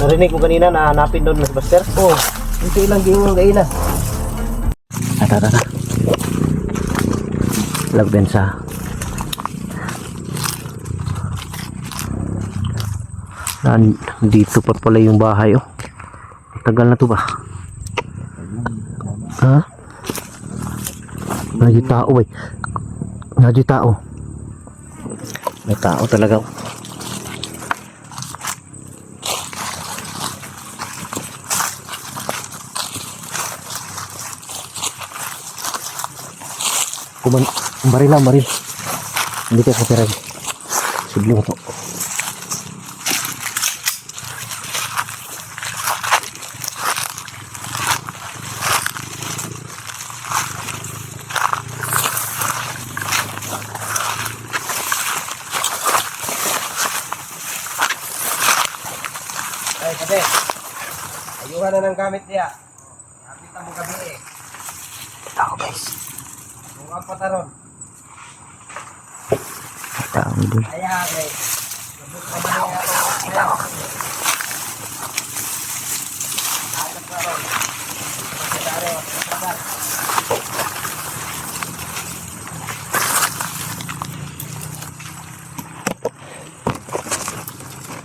Narinig ko kanina na hanapin doon, Mas Buster. Oh, ito ilang gingon kayo na. Tara. Lagbensa. Dito pa pala yung bahay, oh. Tagal na to ba? Ha? Medyo tao, eh. Medyo tao. May tao talaga, oh. Maril. Hindi ka sa tiray. Sudlo mo to. Ay, sabi. Ayuhan na ng gamit niya. Kapit mo gabi eh. Tao, guys. Kung ang pataron. Tao doon. Kaya, okay.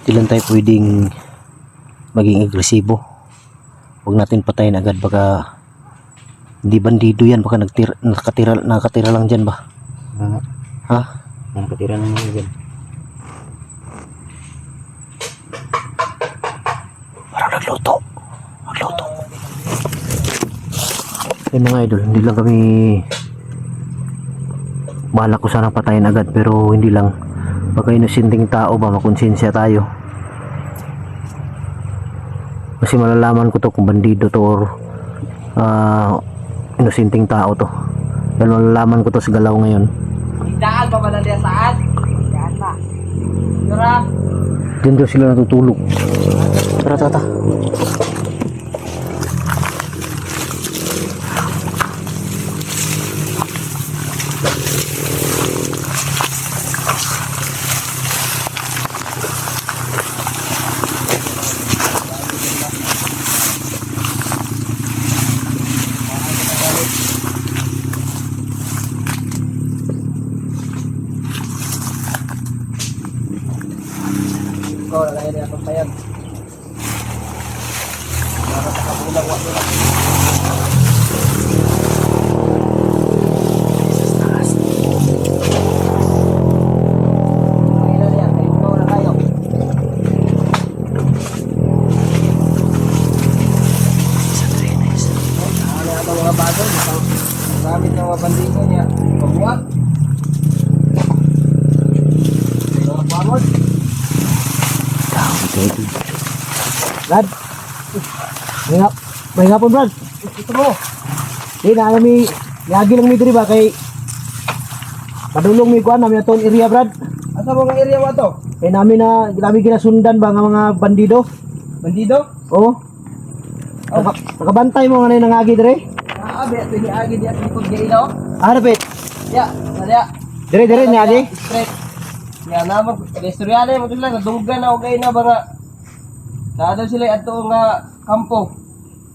Ilan tayo pwedeng maging agresibo. Huwag natin patayin agad, baka hindi bandido yan, baka nakatira lang dyan ba? Ha? Nakatira lang dyan. Parang nagluto. Eh mga idol, hindi lang kami balak ko sana patayin agad, pero hindi lang, baka inusinting tao ba, makonsensya tayo. Kasi malalaman ko to kung bandido to or inusinting tao to. Dahil malalaman ko to sa galaw ngayon. Daan pa ba na diya saan? Daan pa. Tara. Diyan daw sila natutulog. Tara. Ikaw, nalayan niya itong payan. Nakatakabulang wak nila. Ilan yan, kayo ikaw na kayo. Ano yung mga bago, gamit ng mga bandido niya. Pabuwag. Mga pamod. Brad, may nga po Brad. Ito mo. Di na alam mi, lagi lang mi diri ba kay padulong mi kuan namin atong area Brad. Asa mga area mo to? Kay namin ginasundan ba nga mga bandido? Bandido? Oo. Nakabantay mo nga na nangagi diri? Abi, piniagi diya sa likod niya ilaw. Harapit. Ya, nalya. Dire ni adi. Straight. Ya naman, istoryale mo sila nadunggan na okay na ba nga. Daw sila ato nga kampo.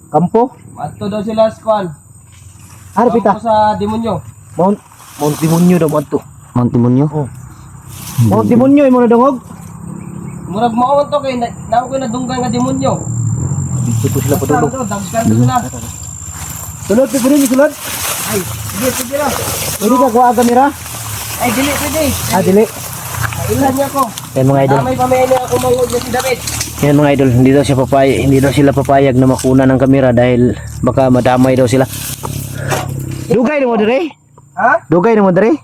Kampo? Ato daw sila squad. Harapit Kampo sa demonyo. Mount Demonyo daw mo to. Mount Demonyo? Oo. Mount Demonyo imo na dungog. Murag mao to kay naw ko nadunggan nga demonyo. Dito sila padulong. Dagkan sila. Sulod pa ni sulod. Ay, sige ra. Pwede ka kuha kamera? Ay, dili pwede. Dili. Ilan niya ko. Yan mga idol. May pamayanin ako mangod na si David. Yan mga idol, hindi daw sila papayag na makuna ng kamera dahil baka madamay daw sila. Dugay mo dire? Ha? Dugay mo dire?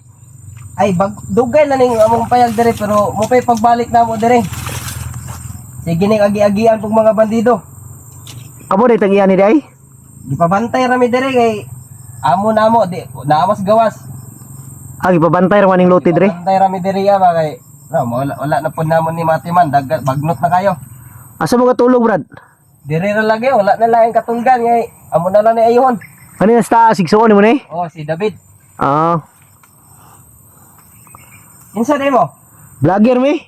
Ay, dugay na ning among payag dire pero mo pay pagbalik na mo dire. Sige ning agi-agian pug mga bandido. Kamo day tagian ni day? Gipabantay rami dire kay amo namo di naamas gawas. Gipabantay ra maning lote dire? Bantay rami dire ya ba kay wala na pud namon ni Matiman bagnot na kayo. Asa mo katulog Brad? Dire ra lagi wala na laing katunggan kay amo na lang ni ayuhon. Ano yung sigsuon mo ni? Oh, si David. Ah, Insa day mo? vlogger mi?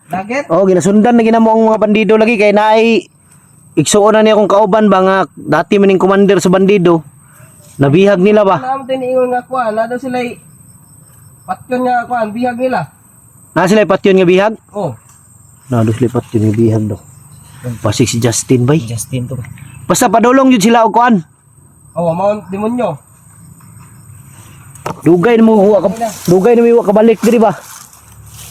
Dagat? Oh, ginasundan na ginamo ang mga bandido lagi kay naay igsuon na niya akong kauban ba nga dati maning commander sa bandido. Nabihag nila ba? Alam din ingon nga kuan, na daw sila patyon nga kuan, bihag nila. Na sila patyon nga bihag? Oh, Na dos lipat yun nga bihag daw. Pasig si Justin bay. Justin to. Basta padulong yun sila og kuan. Oh, mount demonyo. Dugay na mo huwa ka. Dugay na mo huwa ka balik diri ba?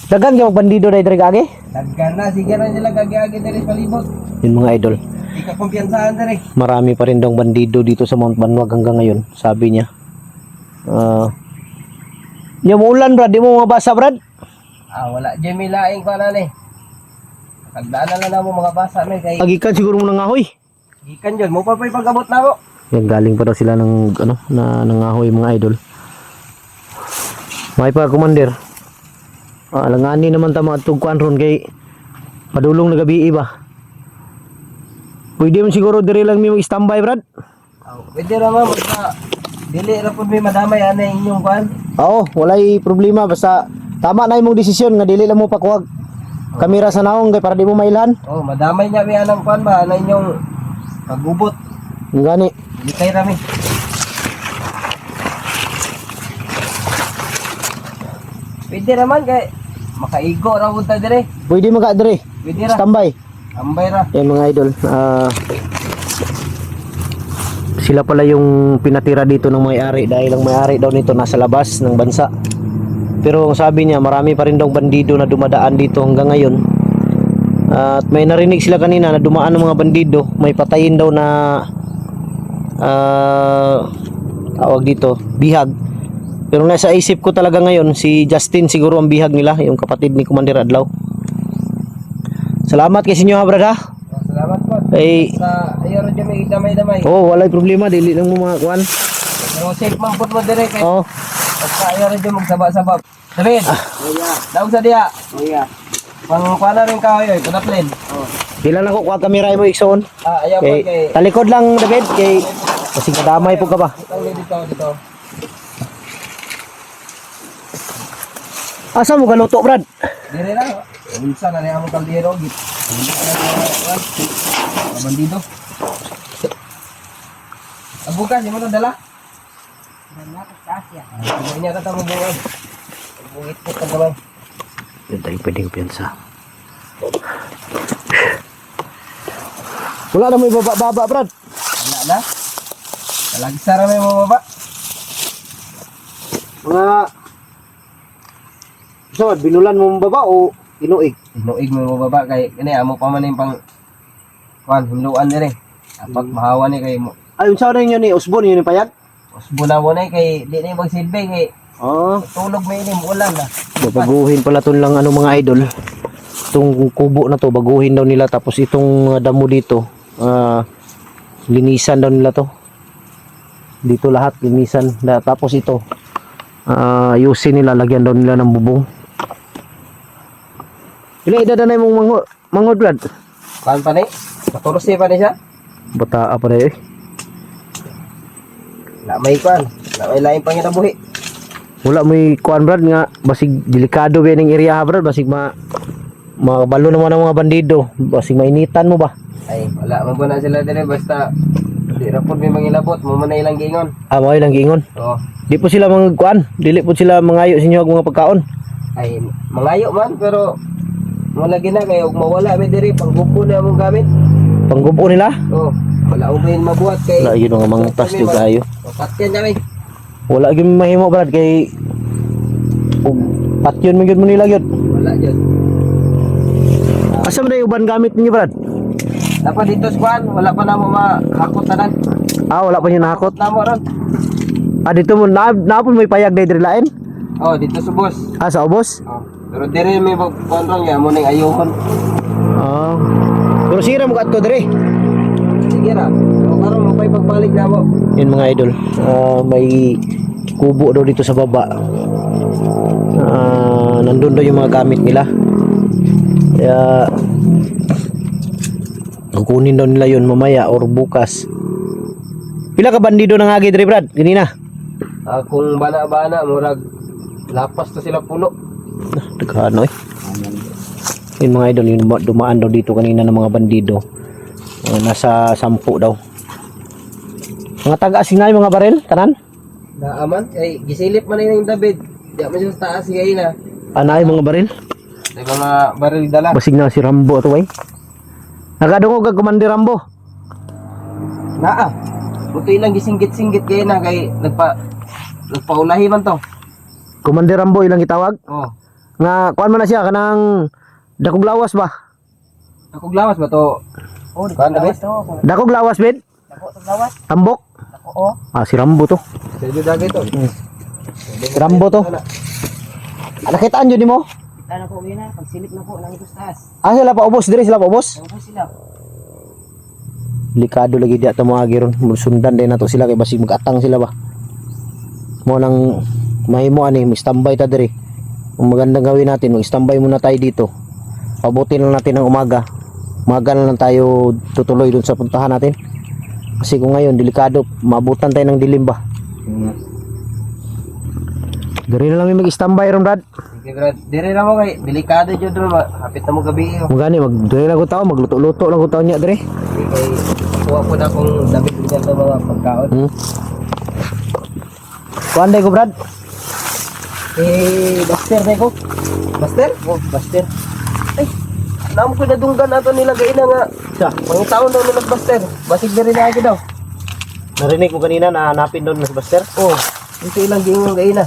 Dagan gyud bandido dai diri kage. Daggan na, sige na sila gagi-agi diri sa palibot. Yun mga idol. Di ka kumpiyansahan diri. Marami pa rin daw bandido dito sa Mount Banwag hanggang ngayon, sabi niya. Yung ulan brad, di mo mabasa brad? Ah, wala Jimmy laing kuan ani. Kagdaan na lang mo mga basa may kay Agikan siguro mo nangahoy. gikan jud mo pa pay pag-abot na mo. Yan galing pa daw sila ng ano na nangahoy mga idol. May pa commander. Alangani naman ta mga tugkuan ron kay padulong na gabi ba. Pwede mo siguro diri lang mi mag-standby brad. Oh, pwede ra mo basta dili ra pud may madamay ana inyong kuan. Oo, walay problema basta tama na imong desisyon nga dili lang mo pakuwag kamera sa naong kay para di mo mailhan. Oh, madamay niya mi anang kuan ba ana inyong pagubot. Ngani. Di kay rami. Pwede raman kay makaigo ra pud ta dire. Pwede maka diri. Pwede ra. Standby. Ambay ra. Yan mga idol. Sila pala yung pinatira dito ng may-ari dahil ang may-ari daw nito nasa labas ng bansa. Pero ang sabi niya marami pa rin daw bandido na dumadaan dito hanggang ngayon. At may narinig sila kanina na dumaan ng mga bandido, may patayin daw na tawag dito, bihag. Pero nasa isip ko talaga ngayon si Justin siguro ang bihag nila, yung kapatid ni Commander Adlaw. Salamat kay sinyo ha brad ha. Oh, salamat po. Ay, Sa ayo ra jud may damay-damay. oh, walay problema, dili lang mo mga kuan. Pero safe man pud mo dire kay Oh, basta ayo ra jud magsaba-sabab. David. Oya. Daog sa diha. Oya. Pang kuana rin ka oy, padaplin. Oh. pila na ko kuha kamera mo ikson. Ayaw po Kay kay talikod lang David kay kasi kadamay po ka ba. dito. Asa mo galuto brad? Dire na. Unsa na rin among kaldero git. Bandido. Ang bukas mo to dala. Dala ka kasya. Ano niya ta mo buwan. Buhit po ka naman. Yun tayo pwedeng piyansa. Wala na may baba brad. Wala na. Lagi sara may mo baba. Mga Sawad, binulan mo baba o inuig? Inuig mo baba kay kani amo pa man yung pang kuan hinduan dire. Apak mahawa ni kay mo. Ay, unsa na yun ni Osbon yun yung payag? Usbuna mo na kay di na magsilbi kay Oh, tulog may inim ulan na. baguhin pala tong lang ano mga idol. Itong kubo na to baguhin daw nila tapos itong damo dito linisan daw nila to. Dito lahat linisan tapos ito ayusin nila, lagyan daw nila ng bubong. Ilang edad na yung mangod brad? Kuan pa ni? 14 pa ni siya? Bata pa rin eh. Na may kuan, na may lain pang buhi. Wala may kuan brad nga basig delikado ba ning area brad, basig makabalo naman ang mga bandido, basig mainitan mo ba? Ay, wala man po na sila dire basta di ra pud may mangilabot mo man na ilang gingon. Mo ilang giingon. Oo. Di po sila mga kuan, dili po sila mangayo sa inyo og mga pagkaon. Ay, mangayo man pero wala gina kay ug mawala mi diri panggupo na among gamit. Panggubo nila. Oo. Wala umin mabuhat kay. Wala yun mga mangtas di kayo. Patyan kami. Wala gyud mahimo brad kay ug patyon man gyud mo nila gyud. Wala jud. Asa man day uban gamit ninyo brad? Dapat dito sa kuan, wala pa na mo mahakot tanan. Wala pa niyo nahakot. Na mo ron. Dito mo na po may payag day diri lain. Oh, dito sa bus. Sa ubos. Oh. Pero dire may kontrong ya mo ning ayuhon. Pero sira mo kadto diri. Sige ra. Pero karon mo pay pagbalik na mo. Yun mga idol, may kubo daw dito sa baba. Nandun daw yung mga gamit nila. Kaya kukunin daw nila yun mamaya or bukas. Pila ka bandido nang agi diri brad ganina? Kung bana-bana murag lapas to sila pulo. Daghan eh. Yung mga idol, yung dumaan daw dito kanina ng mga bandido. Nasa 10 daw. Mga taga-asing na yung mga baril, tanan? Naaman, kay gisilip man na yung David. Di man siya sa taas siya na. Anay mga baril? May mga baril dala. Basig na si Rambo ito, way. Nagadungog ang Commander Rambo. Naa. Buto ilang gisinggit-singgit kayo na kay nagpaulahi man to. Commander Rambo ilang gitawag? Oh. Nga, kuan man na siya, kanang dakog lawas ba? Ako glawas ba to? Oh, di ba David? Dakog lawas, bed? Ako glawas. Tambok? Ako oh. Si Rambo to. Sige dagay to. Si Rambo to. Nakitaan yun mo? Ano po yun na, pagsilip na po ng ito sa taas. Sila pa ubos, dire sila pa ubos? Ano po sila? Delikado lagi di ato mga giron. Sundan din nato sila kay basig mag-atang sila ba. Mo nang mahimo ani, mag-standby ta dire. Ang magandang gawin natin, mag-standby muna tayo dito. Pabutin lang natin ng umaga. Umaga na lang tayo tutuloy dun sa puntahan natin. Kasi kung ngayon delikado, maabutan tayo ng dilim ba. Dire na lang may mag-standby ron, Brad. Sige Brad, dire na mo kay delikado jud ro, hapit na mo gabi oh. Magani dire na ko tao, magluto-luto lang ko tao niya dire. Kay kuha ko na kung David niya to mga pagkaon. Kuan day ko, Brad. Buster na ko. Buster? Oh, Buster. Ay, naam ko na dunggan ato nilagay na nga. Siya. Mga taon daw nila Buster. Basig na rin lagi daw. Narinig ko kanina na hanapin doon na si Buster. Oh, ito ilang gingong gay na.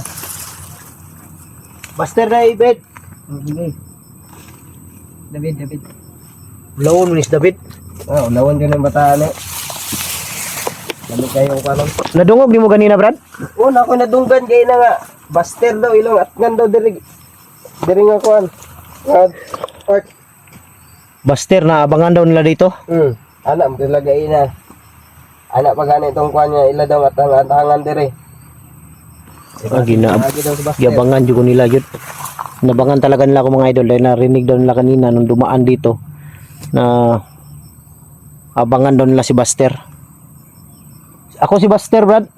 Buster na ibed. Sige. David. Lawon mo ni si David. Oh, lawan din ang bataan eh. Lami kayong kanon. Nadungog ni mo ganina, Brad? Oh, nako na dunggan gay na nga. Buster daw ilong at ngan daw diri. Diri nga kuan. Park. Buster na abangan daw nila dito. Anak mo lagay na. Anak pa gani itong kuan niya ila daw at hangan diri. Lagi daw si Buster. Giabangan jud ko nila jud. Nabangan talaga nila ko mga idol dahil narinig daw nila kanina nung dumaan dito na abangan daw nila si Buster. Ako si Buster, Brad.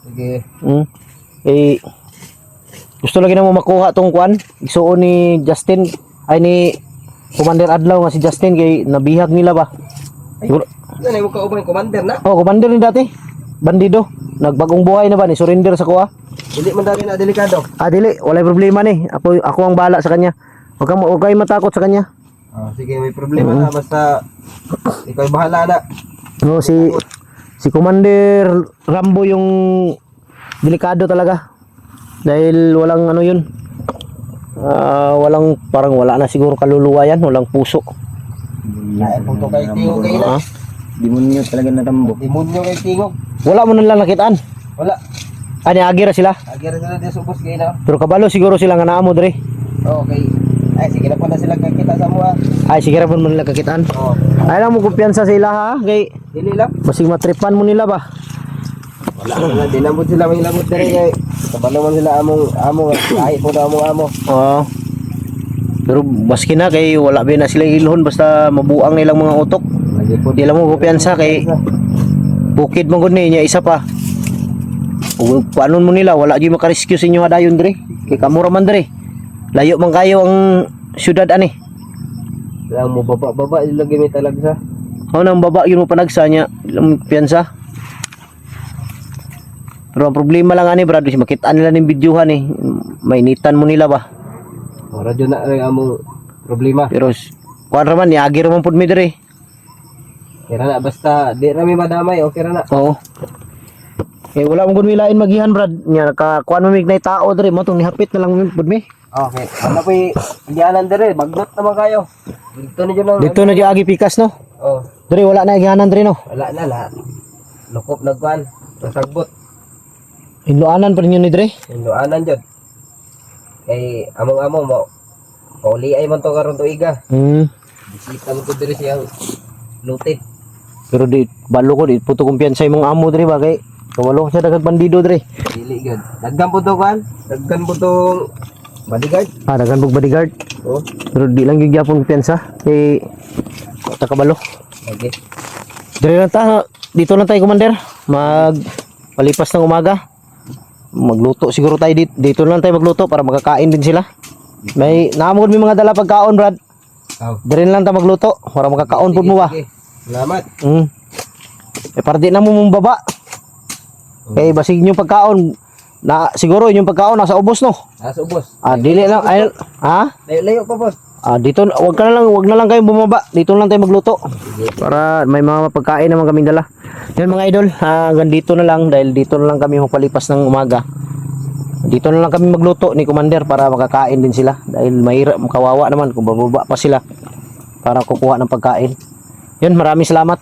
Sige. Gusto lagi na mo makuha tong kuan. Isuon ni Justin ay ni Commander Adlaw nga si Justin kay nabihag nila ba. Siguro. Yan ay mo kaubay commander na. Oh, commander ni dati. Bandido. Nagbagong buhay na ba ni surrender sa kuha. Dili man dali na delikado. Dili, walay problema ni. Ako ang bala sa kanya. Huwag kayo matakot sa kanya. Sige, may problema na basta ikaw bahala na. No, si Commander Rambo yung delikado talaga. Dahil walang ano yun. Parang wala na siguro kaluluwa yan, walang puso. Ay, punto kay Tingog kayo na. Demonyo talaga na Rambo. Demonyo kay Tingog. Wala mo nang nakitaan. Wala. Agira sila. Agira sila di subos kayo na. Pero kabalo siguro sila nga naamo dre. Okay. Ay, sige na po na sila kakita sa mua. Ay, sige ra pun man nila kakitaan. Ay lang mo kumpiyansa sa ila ha, kay Dili lang. basig matripan mo nila ba. Wala na, dinambot sila may lamot diri kay kabalo man sila among kahit po na amo. Oo. Pero baski na kay wala ba na sila ilhon basta mabuang nilang mga utok. Lagi po Di lang mo kumpiyansa kay bukid mo gud niya isa pa. Ug paano mo nila wala gyud maka-rescue sa inyo hadayon dire. Kay kamura man dire. Layo man kayo ang syudad ani. lang mo baba ilagay mi talagsa. Nang baba yun mo panagsa niya, ilang piyansa. Pero ang problema lang ani Brad, makitaan nila ng videohan eh. Mainitan mo nila ba? Radyo na rin among problema. Pero kuan raman ni agi raman pud mi dire. Kira na basta di ra mi madamay okay ra na. Oo. Wala mong gunwilain magihan Brad. Nya kuan mo mig nay tao dire mo tong nihapit na lang pud mi. Okay. Ano po iyanan dire, bagnot naman kayo. Dito na dyan Dito na di agi pikas no. Oh, Dire wala na igihanan dire no. wala na lahat. Lukop nagkuhan, nasagbot. Inluanan pa ninyo ni dire. Hinduanan dyan. Kay among-among mo, pauli ay man to karon tuiga. Bisita mo ko dire siyang lutit. Pero di balo ko di puto kumpiyansa imong amo dire ba kay kawalo siya dagat bandido dire. Dili gud. Daggan po to kan? Daggan po tong bodyguard. Dagan pug bodyguard. Oh, Pero di lang yung gyapon kumpiyansa kay ta kabalo. okay. Dire lang ta, dito lang tayo Commander. Palipas ng umaga. Magluto siguro tayo dito lang tayo magluto para makakain din sila. May naamon mi mga dala pagkaon Brad. Aw. Dire na lang ta magluto para makakaon pud mo ba. Sige. Salamat. Para di na mo mong baba. Kay basig yung pagkaon na siguro yung pagkaon nasa ubos no. Aso boss. Dili lang ay ha? Layo pa boss. Dito wag na lang kayong bumaba. Dito lang tayo magluto. Para may mga pagkain naman kaming dala. Yan mga idol, hanggang dito na lang dahil dito na lang kami magpalipas ng umaga. Dito na lang kami magluto ni Commander para makakain din sila dahil mahirap, kawawa naman kung bababa pa sila para kukuha ng pagkain. Yun, maraming salamat.